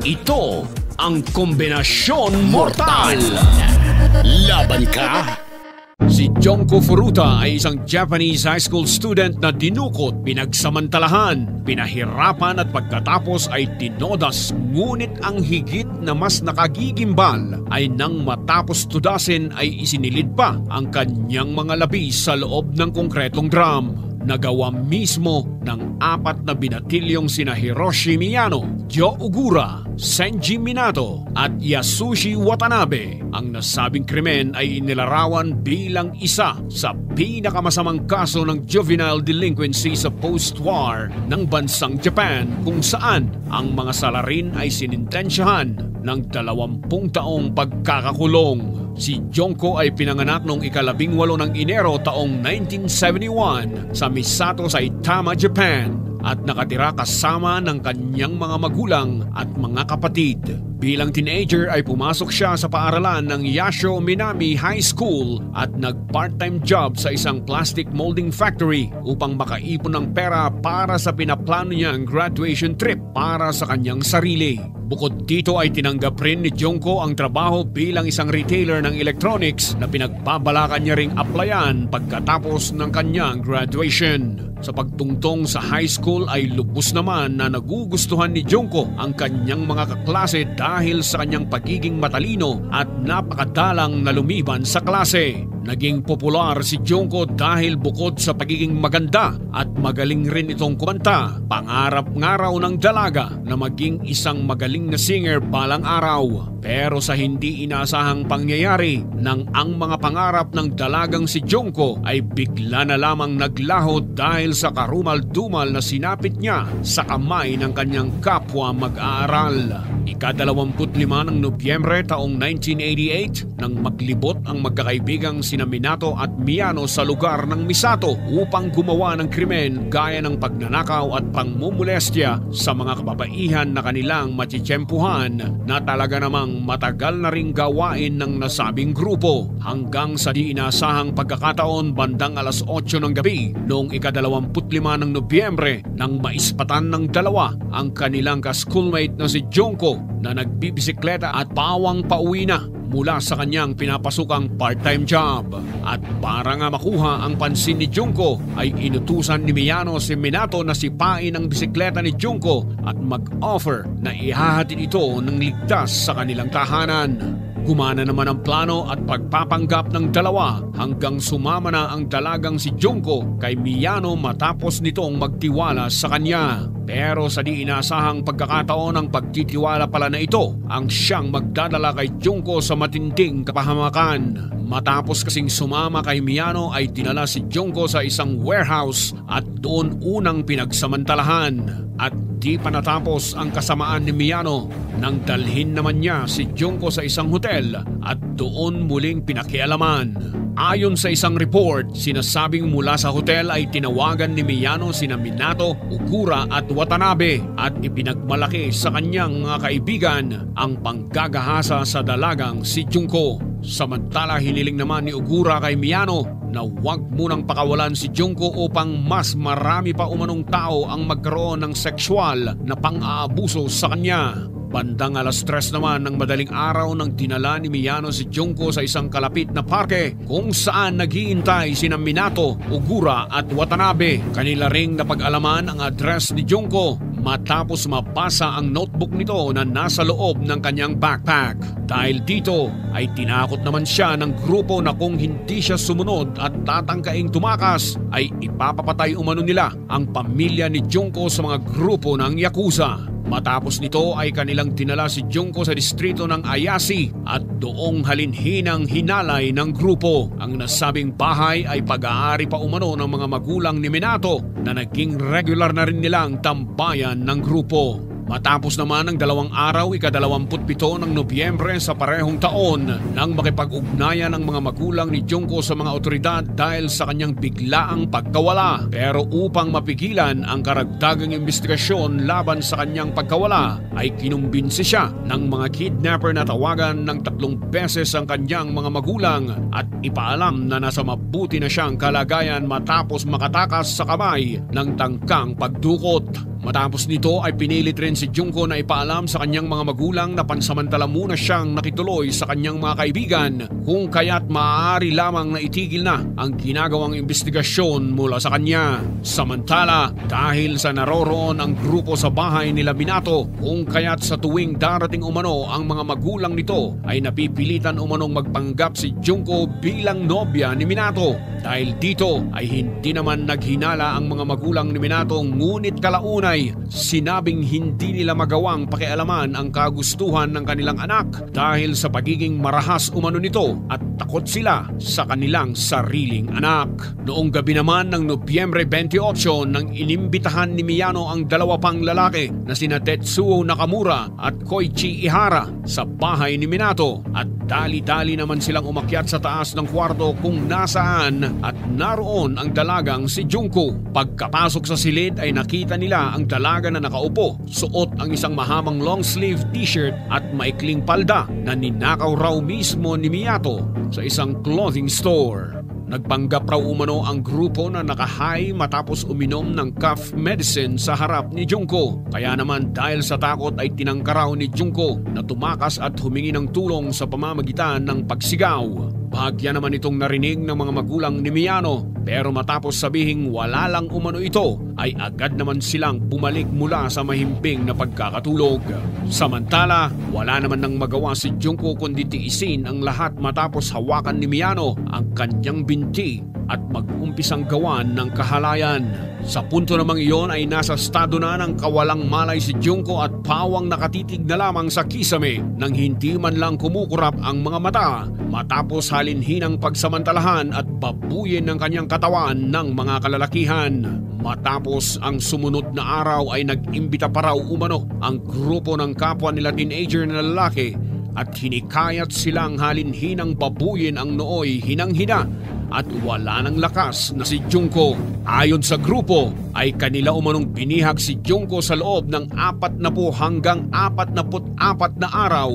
Ito ang kombinasyon mortal. Laban ka? Si Junko Furuta ay isang Japanese high school student na dinukot, pinagsamantalahan, pinahirapan at pagkatapos ay tinodas. Ngunit ang higit na mas nakagigimbal ay nang matapos tudasin ay isinilid pa ang kanyang mga labi sa loob ng konkretong drum. Nagawa mismo ng 4 na binatilyong sina Hiroshi Miyano, Joe Ogura, Senji Minato at Yasushi Watanabe. Ang nasabing krimen ay inilarawan bilang isa sa pinakamasamang kaso ng juvenile delinquency sa post-war ng bansang Japan, kung saan ang mga salarin ay sinintensyahan ng 20 taong pagkakakulong. Si Junko ay pinanganak noong ika-18 ng Enero taong 1971 sa Misato, Saitama, Japan at nakatira kasama ng kanyang mga magulang at mga kapatid. Bilang teenager ay pumasok siya sa paaralan ng Yasho Minami High School at nag-part-time job sa isang plastic molding factory upang makaipon ng pera para sa pinaplano niyang graduation trip para sa kanyang sarili. Bukod dito ay tinanggap rin ni Junko ang trabaho bilang isang retailer ng electronics na pinagbabalakan niya ring applyan pagkatapos ng kanyang graduation. Sa pagtungtong sa high school ay lubos naman na nagugustuhan ni Junko ang kanyang mga kaklase dahil sa kanyang pagiging matalino at napakadalang na lumiban sa klase. Naging popular si Junko dahil bukod sa pagiging maganda at magaling rin itong kumanta, pangarap nga raw ng dalaga na maging isang magaling na singer balang araw. Pero sa hindi inasahang pangyayari, nang ang mga pangarap ng dalagang si Junko ay bigla na lamang naglaho dahil sa karumal-dumal na sinapit niya sa kamay ng kanyang kapwa mag-aaral. Ika-25 ng Nobyembre taong 1988 nang maglibot ang magkakaibigang sina Minato at Miyano sa lugar ng Misato upang gumawa ng krimen gaya ng pagnanakaw at pangmumulestya sa mga kababaihan na kanilang matitsyempuhan na talaga namang matagal na ring gawain ng nasabing grupo, hanggang sa di inasahang pagkakataon bandang alas 8 ng gabi noong ika-25 ng Nobyembre nang maispatan ng dalawa ang kanilang ka-schoolmate na si Junko na nagbibisikleta at pawang pauwi na mula sa kanyang pinapasukang part-time job. At para nga makuha ang pansin ni Junko ay inutusan ni Miyano si Minato na sipain ang bisikleta ni Junko at mag-offer na ihahatid ito ng ligtas sa kanilang tahanan. Gumana naman ang plano at pagpapanggap ng dalawa hanggang sumama na ang dalagang si Junko kay Miyano matapos nitong magtiwala sa kanya. Pero sa di inasahang pagkakataon ng pagtitiwala pala na ito ang siyang magdadala kay Junko sa matinding kapahamakan. Matapos kasing sumama kay Miyano ay dinala si Junko sa isang warehouse at doon unang pinagsamantalahan. At di pa natapos ang kasamaan ni Miyano nang dalhin naman niya si Junko sa isang hotel at doon muling pinakialaman. Ayon sa isang report, sinasabing mula sa hotel ay tinawagan ni Miyano sina Minato, Ogura at Watanabe at ipinagmalaki sa kanyang mga kaibigan ang panggagahasa sa dalagang si Junko. Samantala hiniling naman ni Ogura kay Miyano na huwag munang pakawalan si Junko upang mas marami pa umanong tao ang magkaroon ng sexual na pang-aabuso sa kanya. Bandang alas 3 naman ng madaling araw nang dinala ni Miyano si Junko sa isang kalapit na parke kung saan naghihintay sina Minato, Ogura at Watanabe. Kanila ring napag-alaman ang address ni Junko matapos mabasa ang notebook nito na nasa loob ng kanyang backpack. Dahil dito ay tinakot naman siya ng grupo na kung hindi siya sumunod at tatangkaing tumakas ay ipapapatay umano nila ang pamilya ni Junko sa mga grupo ng Yakuza. Matapos nito ay kanilang dinala si Junko sa distrito ng Ayase at doong halinhinang hinalay ng grupo. Ang nasabing bahay ay pag-aari pa umano ng mga magulang ni Minato na naging regular na rin nilang tambayan ng grupo. Matapos naman ang 2 araw, ika-27 ng Nobyembre sa parehong taon nang makipag-ugnayan ang mga magulang ni Junko sa mga otoridad dahil sa kanyang biglaang pagkawala. Pero upang mapigilan ang karagdagang investigasyon laban sa kanyang pagkawala ay kinumbinsi siya ng mga kidnapper na tawagan ng 3 beses ang kanyang mga magulang at ipaalam na nasa mabuti na siyang kalagayan matapos makatakas sa kamay ng tangkang pagdukot. Matapos nito ay pinilit rin si Junko na ipaalam sa kanyang mga magulang na pansamantala muna siyang nakituloy sa kanyang mga kaibigan kung kaya't maaari lamang na itigil na ang ginagawang investigasyon mula sa kanya. Samantala, dahil sa naroroon ang grupo sa bahay nila Minato kung kaya't sa tuwing darating umano ang mga magulang nito ay napipilitan umanong magpanggap si Junko bilang nobya ni Minato. Dahil dito ay hindi naman naghinala ang mga magulang ni Minato, ngunit kalaunay sinabing hindi nila magawang pakialaman ang kagustuhan ng kanilang anak dahil sa pagiging marahas umano nito at takot sila sa kanilang sariling anak. Noong gabi naman ng Nobyembre 28 nang inimbitahan ni Miyano ang dalawa pang lalaki na sina Tetsuo Nakamura at Koichi Ihara sa bahay ni Minato at dali-dali naman silang umakyat sa taas ng kwarto kung nasaan at naroon ang dalagang si Junko. Pagkapasok sa silid ay nakita nila ang dalaga na nakaupo, suot ang isang mahamang long sleeve t-shirt at maikling palda na ninakaw raw mismo ni Miyato sa isang clothing store. Nagpanggap raw umano ang grupo na nakahay matapos uminom ng cough medicine sa harap ni Junko. Kaya naman dahil sa takot ay tinangka raw ni Junko na tumakas at humingi ng tulong sa pamamagitan ng pagsigaw. Bahagya naman itong narinig ng mga magulang ni Miyano, pero matapos sabihing wala lang umano ito ay agad naman silang bumalik mula sa mahimbing na pagkakatulog. Samantala, wala naman nang magawa si Junko kundi tiisin ang lahat matapos hawakan ni Miyano ang kanyang binti at mag-umpisang gawan ng kahalayan. Sa punto namang iyon ay nasa estado na ng kawalang malay si Junko at pawang nakatitig na lamang sa kisame nang hindi man lang kumukurap ang mga mata matapos halinhinang pagsamantalahan at babuyin ng kanyang katawan ng mga kalalakihan. Matapos ang sumunod na araw ay nag-imbita pa raw umano ang grupo ng kapwa nila teenager na lalaki at hinikayat silang halinhinang babuyin ang nooy hinang-hina at wala ng lakas na si Junko. Ayon sa grupo ay kanila umanong binihag si Junko sa loob ng 40 hanggang 44 na araw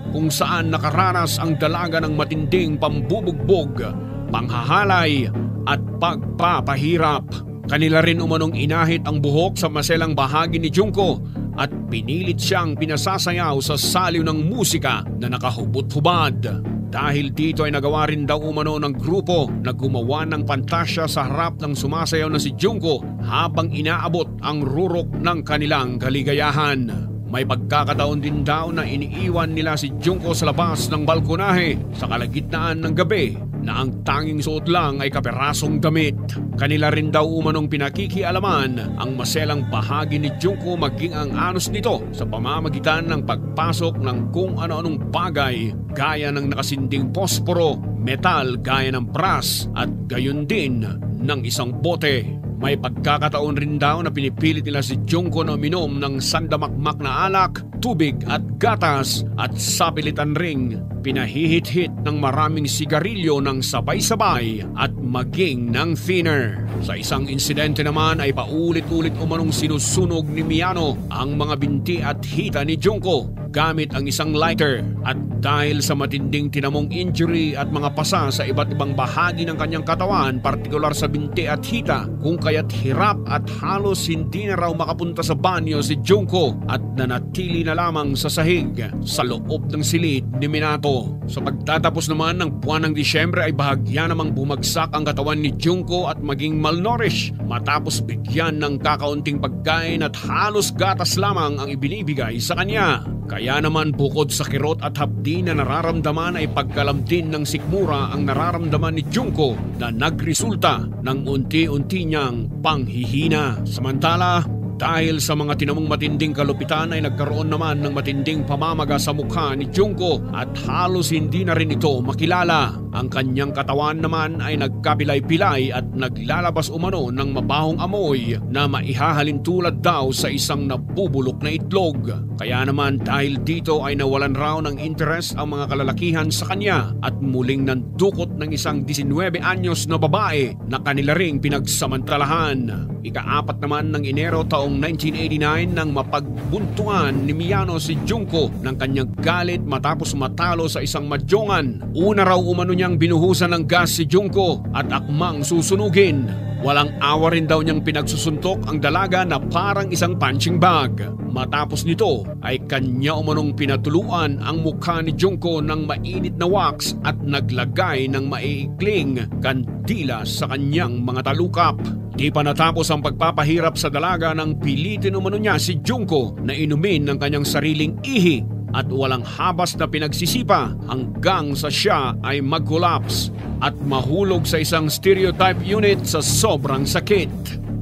kung saan nakaranas ang dalaga ng matinding pambubugbog, panghahalay at pagpapahirap. Kanila rin umanong inahit ang buhok sa maselang bahagi ni Junko at pinilit siyang pinasasayaw sa saliw ng musika na nakahubot-hubad. Dahil dito ay nagawa rin daw umano ng grupo na gumawa ng pantasya sa harap ng sumasayaw na si Junko habang inaabot ang rurok ng kanilang kaligayahan. May pagkakataon din daw na iniiwan nila si Junko sa labas ng balkonahe sa kalagitnaan ng gabi na ang tanging suot lang ay kaperasong damit. Kanila rin daw umanong pinakikialaman ang maselang bahagi ni Junko maging ang anos nito sa pamamagitan ng pagpasok ng kung ano-anong bagay gaya ng nakasinding posporo, metal gaya ng brass at gayon din ng isang bote. May pagkakataon rin daw na pinipilit nila si Junko na uminom ng sandamakmak na alak, tubig at gatas at sa pilitan ring pinahihit-hit ng maraming sigarilyo ng sabay-sabay at maging ng thinner. Sa isang insidente naman ay paulit-ulit umanong sinusunog ni Miyano ang mga binti at hita ni Junko gamit ang isang lighter at dahil sa matinding tinamong injury at mga pasa sa iba't ibang bahagi ng kanyang katawan, partikular sa binti at hita, kung kaya't hirap at halos hindi na raw makapunta sa banyo si Junko at nanatili na lamang sa sahig sa loob ng silid ni Minato. Sa pagtatapos naman ng buwan ng Disyembre ay bahagya namang bumagsak ang katawan ni Junko at maging malnourished matapos bigyan ng kakaunting pagkain at halos gatas lamang ang ibinibigay sa kanya. Kaya naman bukod sa kirot at hapdi na nararamdaman ay pagkalamtin ng sikmura ang nararamdaman ni Junko na nagresulta ng unti-unti niyang panghihina. Samantala, dahil sa mga tinamong matinding kalupitan ay nagkaroon naman ng matinding pamamaga sa mukha ni Junko at halos hindi na rin ito makilala. Ang kanyang katawan naman ay nagkapilay-pilay at naglalabas umano ng mabahong amoy na maihahalin tulad daw sa isang nabubulok na itlog. Kaya naman dahil dito ay nawalan raw ng interes ang mga kalalakihan sa kanya at muling nandukot ng isang 19 anyos na babae na kanila ring pinagsamantalahan. Ika-4 naman ng Enero taong 1989 nang mapagbuntungan ni Miyano si Junko ng kanyang galit matapos matalo sa isang madjongan. Una raw umano niyang binuhusan ng gas si Junko at akmang susunugin. Walang awa rin daw niyang pinagsusuntok ang dalaga na parang isang punching bag. Matapos nito ay kanya umanong pinatuluan ang mukha ni Junko ng mainit na wax at naglagay ng maiikling kandila sa kanyang mga talukap. Di pa natapos ang pagpapahirap sa dalaga nang pilitin umano niya si Junko na inumin ng kanyang sariling ihi at walang habas na pinagsisipa hanggang sa siya ay mag-collapse at mahulog sa isang stereotype unit sa sobrang sakit.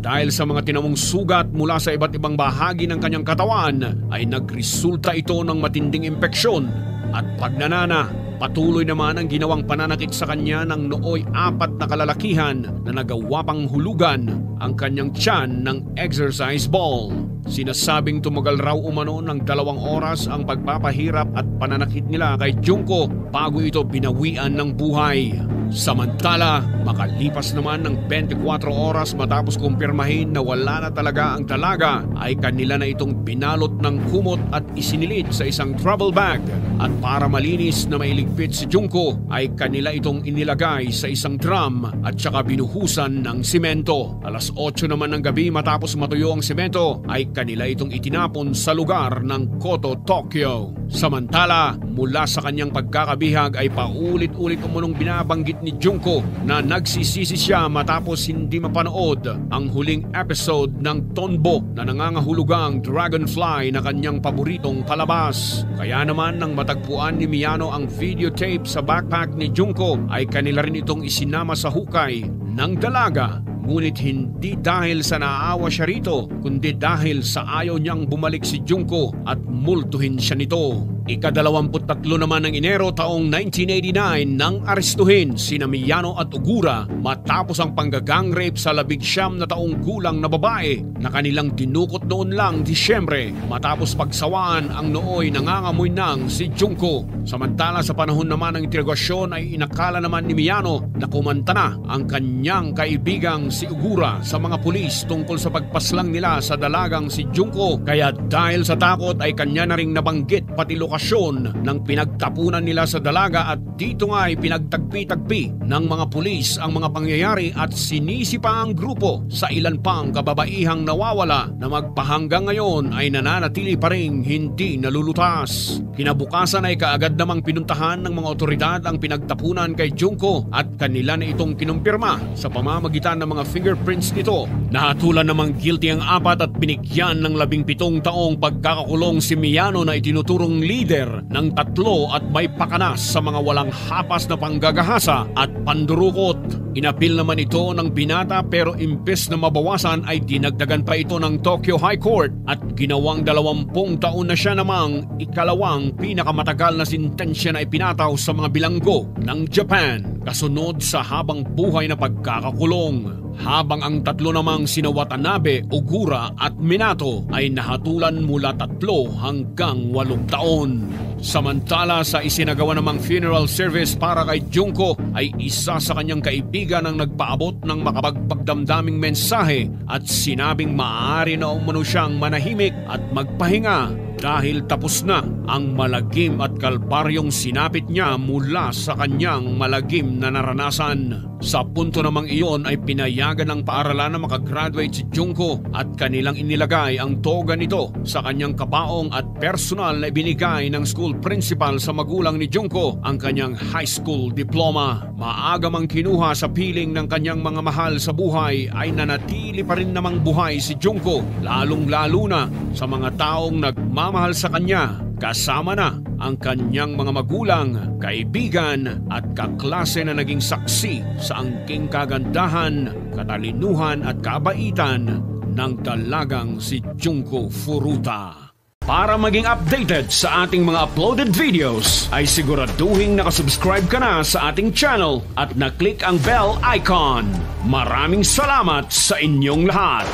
Dahil sa mga tinamong sugat mula sa iba't ibang bahagi ng kanyang katawan ay nagresulta ito ng matinding impeksyon at pagnanana. Patuloy naman ang ginawang pananakit sa kanya ng nooy 4 na kalalakihan na nagawa pang hulugan ang kanyang tiyan ng exercise ball. Sinasabing tumagal raw umano ng 2 oras ang pagpapahirap at pananakit nila kay Junko bago ito binawian ng buhay. Samantala, makalipas naman ng 24 oras matapos kumpirmahin na wala na talaga ang dalaga, ay kanila na itong binalot ng kumot at isinilid sa isang travel bag. At para malinis na mailigpit si Junko, ay kanila itong inilagay sa isang drum at saka binuhusan ng simento. Alas 8 naman ng gabi matapos matuyo ang simento, ay kanila itong itinapon sa lugar ng Koto, Tokyo. Samantala, mula sa kanyang pagkakabihag ay paulit-ulit umunong binabanggit ni Junko na nagsisisi siya matapos hindi mapanood ang huling episode ng Tonbo na nangangahulugang Dragonfly na kanyang paboritong palabas. Kaya naman nang matagpuan ni Miyano ang videotape sa backpack ni Junko ay kanila rin itong isinama sa hukay ng dalaga. Ngunit hindi dahil sa naawa siya rito, kundi dahil sa ayaw niyang bumalik si Junko at multuhin siya nito. Ika-23 naman ng Enero taong 1989 nang arestuhin sina Miyano at Ogura matapos ang panggagang rape sa 19 na taong gulang na babae na kanilang dinukot noon lang Disyembre matapos pagsawaan ang nooy nangangamoy ng si Junko. Samantala sa panahon naman ng interogasyon ay inakala naman ni Miyano na kumanta na ang kanyang kaibigang si Ogura sa mga pulis tungkol sa pagpaslang nila sa dalagang si Junko, kaya dahil sa takot ay kanya na ring nabanggit pati lokasyon ng pinagtapunan nila sa dalaga at dito nga ay pinagtagpi-tagpi ng mga pulis ang mga pangyayari at sinisi pa ang grupo sa ilan pang kababaihang nawawala na magpahanggang ngayon ay nananatili pa ring hindi nalulutas. Kinabukasan ay kaagad namang pinuntahan ng mga otoridad ang pinagtapunan kay Junko at kanila na itong kinumpirma sa pamamagitan ng mga fingerprints nito. Nahatulan namang guilty ang 4 at binigyan ng 17 taong pagkakakulong si Miyano na itinuturong leader ng 3 at may pakanas sa mga walang hapas na panggagahasa at pandurukot. Inapil naman ito ng binata pero imbes na mabawasan ay dinagdagan pa ito ng Tokyo High Court at ginawang 20 taon na siya namang ikalawang pinakamatagal na sintensya na ipinataw sa mga bilanggo ng Japan kasunod sa habang buhay na pagkakakulong. Habang ang 3 namang sina Watanabe, Ogura at Minato ay nahatulan mula 3 hanggang 8 taon. Samantala sa isinagawa namang funeral service para kay Junko ay isa sa kanyang kaibigan ang nagpaabot ng makapagpagdamdaming mensahe at sinabing maaari na umano siyang manahimik at magpahinga dahil tapos na ang malagim at kalbaryong sinapit niya mula sa kanyang malagim na naranasan. Sa punto namang iyon ay pinayagan ng paaralan na makagraduate si Junko at kanilang inilagay ang toga nito sa kanyang kabaong at personal na ibinigay ng school principal sa magulang ni Junko ang kanyang high school diploma. Maaga mang kinuha sa piling ng kanyang mga mahal sa buhay ay nanatili pa rin namang buhay si Junko, lalong-lalo na sa mga taong nagmamahal sa kanya. Kasama na ang kanyang mga magulang, kaibigan at kaklase na naging saksi sa angking kagandahan, katalinuhan at kabaitan ng dalagang si Junko Furuta. Para maging updated sa ating mga uploaded videos, ay siguraduhin nakasubscribe ka na sa ating channel at na-click ang bell icon. Maraming salamat sa inyong lahat!